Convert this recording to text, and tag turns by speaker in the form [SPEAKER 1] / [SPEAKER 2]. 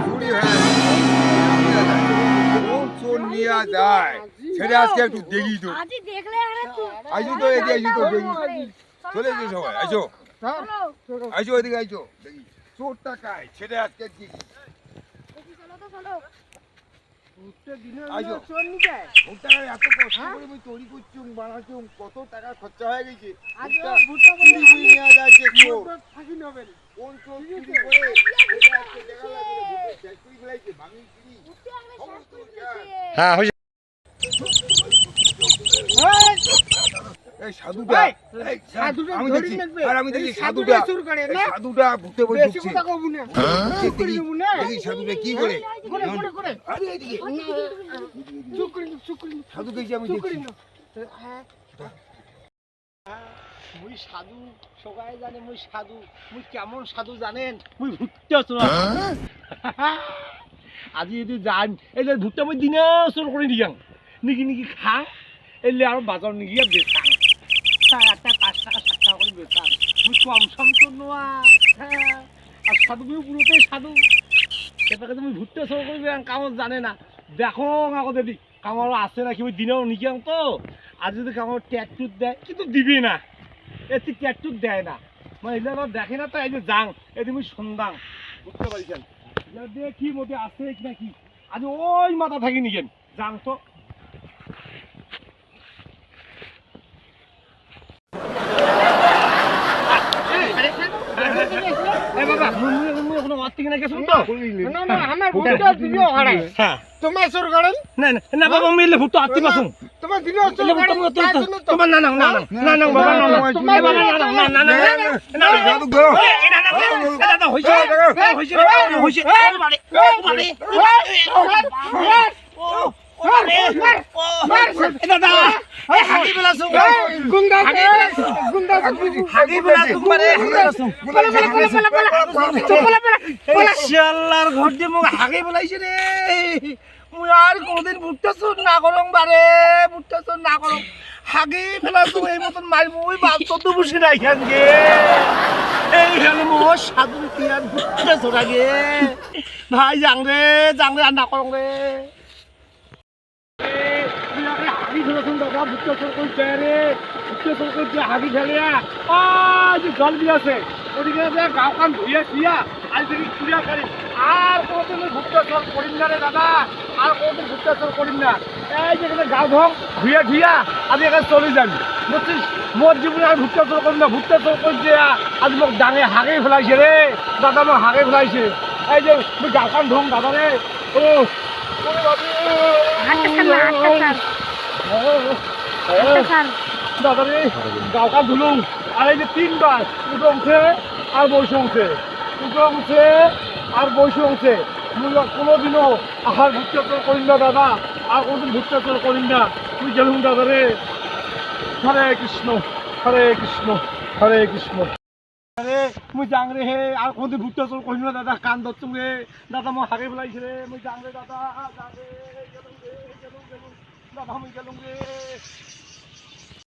[SPEAKER 1] চুরি হ্যাঁ কোন চোর নিয়ে যায় সেটা আজকে একটু দেখি তো আইসো তো এদিকে আইসো তো দেখি চলে এসো সবাই আইসো আইসো এদিকে আইসো দেখি চোরটা কায় সেটা আজকে দেখি এত কষ্ট করে আমি তৈরি করছি বানাচ্ছি কত টাকা খরচা হয়ে গেছে কোন চোর চুরি করে
[SPEAKER 2] হ্যাঁ
[SPEAKER 1] সাধুটা আমি দেখছি আর আমি দেখি সাধুটা ভূতে বই ঢুকছে দেখি সাধুটা কি করে সাধু দেখছি আমি দেখছি
[SPEAKER 3] মুই সাধু সবাই জানে মুই সাধু মুই কেমন সাধু জানেন মুই ভূত চোর আজি যদি যান এলে ভূতটা মুই দিনে চোর করে নিয়াং নিকি নিকি খাং এলে আর বাজার নিয়ে বেচাং 4 টাকা 5 টাকা 7 টাকা করে বেচাং মুই কম সম তো নোয়া আর সাধু মুই পুরোটাই সাধু এটাকে তুমি ভূতটা চোর করে কামত জানে না দেখো আগো দিদি কামর আছে নাকি ওই দিনেও নিয়াং তো আর যদি কামর ট্যাটু দেয় কিন্তু দিবি না এতে ট্যাটু দেয় না মানে এগুলো দেখে না তো এই যে যাং এই তুমি সন্ধান বুঝতে পারছেন দেখি মধ্যে আছে নাকি আজ ওই মাথা থাকি নিকেন যাং তো
[SPEAKER 2] তোমার চোর করেন
[SPEAKER 3] না বাবা মিলে ভুট্টো আত্মি পাসুন
[SPEAKER 2] তোমার দিনে চোর করেন
[SPEAKER 3] তোমার না বাবা ঘর দিয়ে মোক হাগি পেলাইছে রে মুই আর কোনদিন ভুট্টা চোর না করং বারে ভুট্টা চোর না করং হাগি ফেলাছো এই মতন মারবো ওই বাচ্চা বসে নাই খানগে এই হলো মোর সাধু তিয়ার ভুট্টা চোর আগে ভাই যাং রে আর না করং রে হাগি ফেলাছুন দাদা ভুট্টা চোর করছে রে ভুট্টা চোর করছে হাগি ফেলিয়া যে জল দিয়ে আছে ওদিকে গাঁও কান ধুইয়া শুইয়া আজ থেকে চুরিয়া করি আর কোনোদিন ভুট্টা চোর করিম না রে দাদা আর কোনোদিন ভুট্টা চোর করিম না এই যেখানে গাঁও ধং ধুইয়া আমি এখানে চলে যাবি বুঝছিস মোর জীবনে আর ভুট্টা চোর করিম না ভুট্টা চোর করছে আজ মোক ডাঙে হাগে ফেলাইছে রে দাদা মোক হাগে ফেলাইছে এই যে তুই গাঁও কান ধং দাদা রে ও দাদা রে গাঁও কান ধুলুম আর এই যে 3বার উঠে উঠে আর বসে উঠে আর বসে উঠে কোনোদিনও আহার ভুট্টা চোর করিম না দাদা আর কোনোদিন ভুট্টা চোর করিম না তুই গেলুম দাদা রে হরে কৃষ্ণ হরে কৃষ্ণ হরে কৃষ্ণ রে মুই যাং রে হে আর কোনোদিন ভুট্টা চোর করিম না দাদা কান ধরছুম রে দাদা মই হাগে পেলাইছে রে মুই যাং রে দাদা যাং রে গেলুম দাদা মুই গেলুম রে